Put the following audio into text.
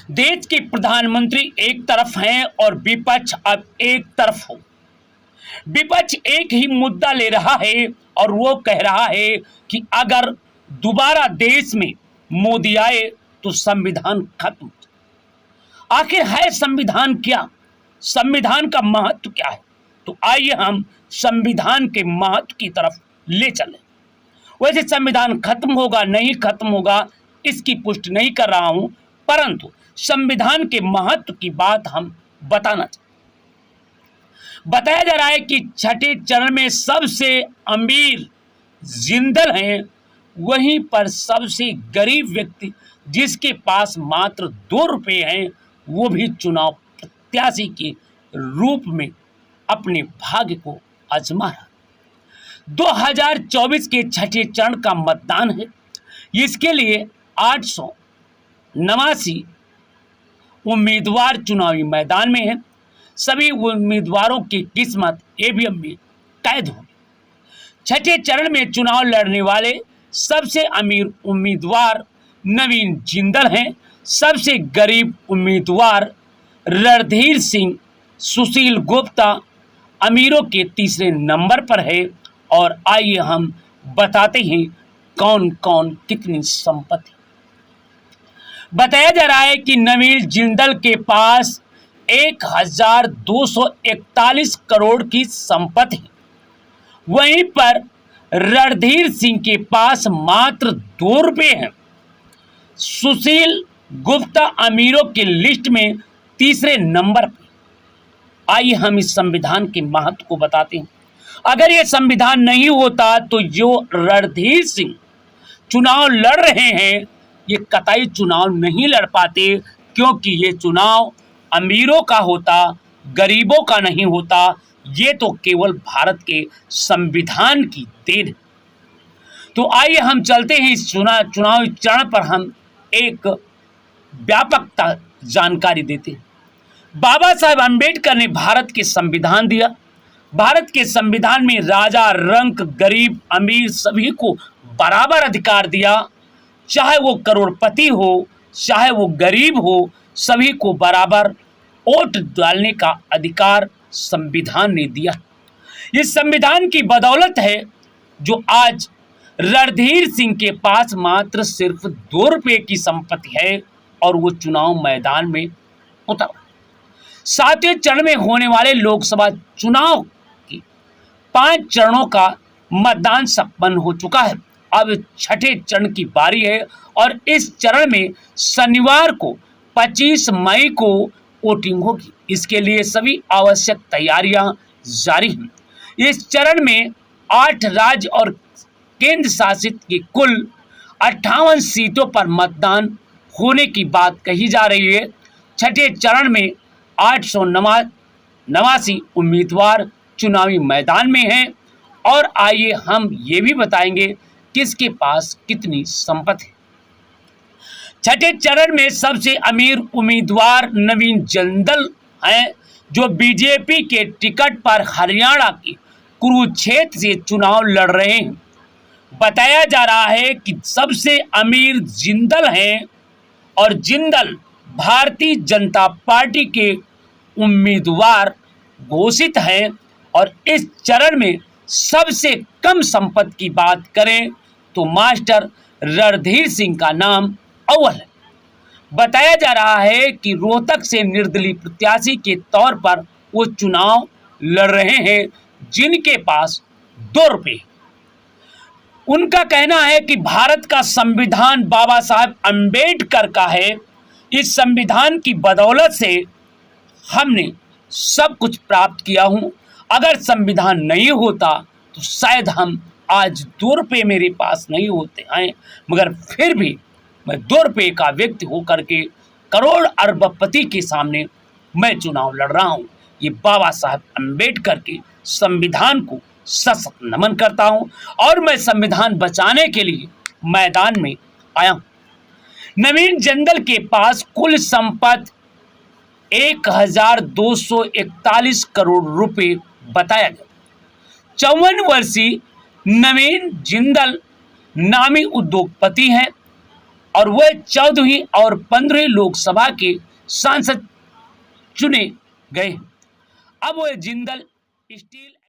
देश के प्रधानमंत्री एक तरफ हैं और विपक्ष अब एक तरफ हो। विपक्ष एक ही मुद्दा ले रहा है और वो कह रहा है कि अगर दोबारा देश में मोदी आए तो संविधान खत्म। आखिर है संविधान क्या? संविधान का महत्व क्या है? तो आइए हम संविधान के महत्व की तरफ ले चलें। वैसे संविधान खत्म होगा नहीं खत्म होगा इसकी पुष्टि नहीं कर रहा हूं, परंतु संविधान के महत्व की बात हम बताना चाहते। बताया जा रहा है कि छठे चरण में सबसे अमीर जिंदल हैं, वहीं पर सबसे गरीब व्यक्ति जिसके पास मात्र 2 रुपये हैं वो भी चुनाव प्रत्याशी के रूप में अपने भाग्य को आजमा रहा। 2024 के छठे चरण का मतदान है। इसके लिए 889 उम्मीदवार चुनावी मैदान में हैं। सभी उम्मीदवारों की किस्मत ईवीएम में कैद होगी। छठे चरण में चुनाव लड़ने वाले सबसे अमीर उम्मीदवार नवीन जिंदल हैं। सबसे गरीब उम्मीदवार रणधीर सिंह सुशील गुप्ता अमीरों के तीसरे नंबर पर है। और आइए हम बताते हैं कौन कौन कितनी संपत्ति। बताया जा रहा है कि नवीन जिंदल के पास 1241 करोड़ की संपत्ति है। वहीं पर रणधीर सिंह के पास मात्र 2 रुपये हैं। सुशील गुप्ता अमीरों की लिस्ट में तीसरे नंबर पर। आइए हम इस संविधान के महत्व को बताते हैं। अगर ये संविधान नहीं होता तो जो रणधीर सिंह चुनाव लड़ रहे हैं ये कतई चुनाव नहीं लड़ पाते, क्योंकि ये चुनाव अमीरों का होता, गरीबों का नहीं होता। ये तो केवल भारत के संविधान की देन है। तो आइए हम चलते हैं इस चुनावी चरण पर हम एक व्यापकता जानकारी देते हैं। बाबा साहेब अम्बेडकर ने भारत के संविधान दिया। भारत के संविधान में राजा, रंक, गरीब, अमीर सभी को बराबर अधिकार दिया। चाहे वो करोड़पति हो, चाहे वो गरीब हो, सभी को बराबर वोट डालने का अधिकार संविधान ने दिया। इस संविधान की बदौलत है जो आज रणधीर सिंह के पास मात्र सिर्फ 2 रुपये की संपत्ति है और वो चुनाव मैदान में उतर। 7वें चरण में होने वाले लोकसभा चुनाव की 5 चरणों का मतदान संपन्न हो चुका है। अब छठे चरण की बारी है और इस चरण में शनिवार को 25 मई को वोटिंग होगी। इसके लिए सभी आवश्यक तैयारियां जारी हैं। इस चरण में 8 राज्य और केंद्र शासित की कुल 58 सीटों पर मतदान होने की बात कही जा रही है। छठे चरण में 889 उम्मीदवार चुनावी मैदान में हैं। और आइए हम ये भी बताएंगे किसके पास कितनी संपत्ति है। छठे चरण में सबसे अमीर उम्मीदवार नवीन जिंदल हैं, जो बीजेपी के टिकट पर हरियाणा के कुरुक्षेत्र से चुनाव लड़ रहे हैं। बताया जा रहा है कि सबसे अमीर जिंदल हैं और जिंदल भारतीय जनता पार्टी के उम्मीदवार घोषित हैं। और इस चरण में सबसे कम संपत्ति की बात करें तो मास्टर रणधीर सिंह का नाम अव्वल है। बताया जा रहा है कि रोहतक से निर्दलीय प्रत्याशी के तौर पर वो चुनाव लड़ रहे हैं, जिनके पास 2 रुपये। उनका कहना है कि भारत का संविधान बाबा साहेब अम्बेडकर का है। इस संविधान की बदौलत से हमने सब कुछ प्राप्त किया हूँ। अगर संविधान नहीं होता तो शायद हम आज 2 रुपये मेरे पास नहीं होते हैं, मगर फिर भी मैं 2 रुपये का व्यक्ति होकर के करोड़ अरबपति के सामने मैं चुनाव लड़ रहा हूँ। ये बाबा साहेब अम्बेडकर के संविधान को सशक्त नमन करता हूँ और मैं संविधान बचाने के लिए मैदान में आया हूँ। नवीन जिंदल के पास कुल संपत्ति 1241 करोड़ रुपए बताया गया। 54 वर्षीय नवीन जिंदल नामी उद्योगपति हैं और वह 14वीं और 15वीं लोकसभा के सांसद चुने गए। अब वह जिंदल स्टील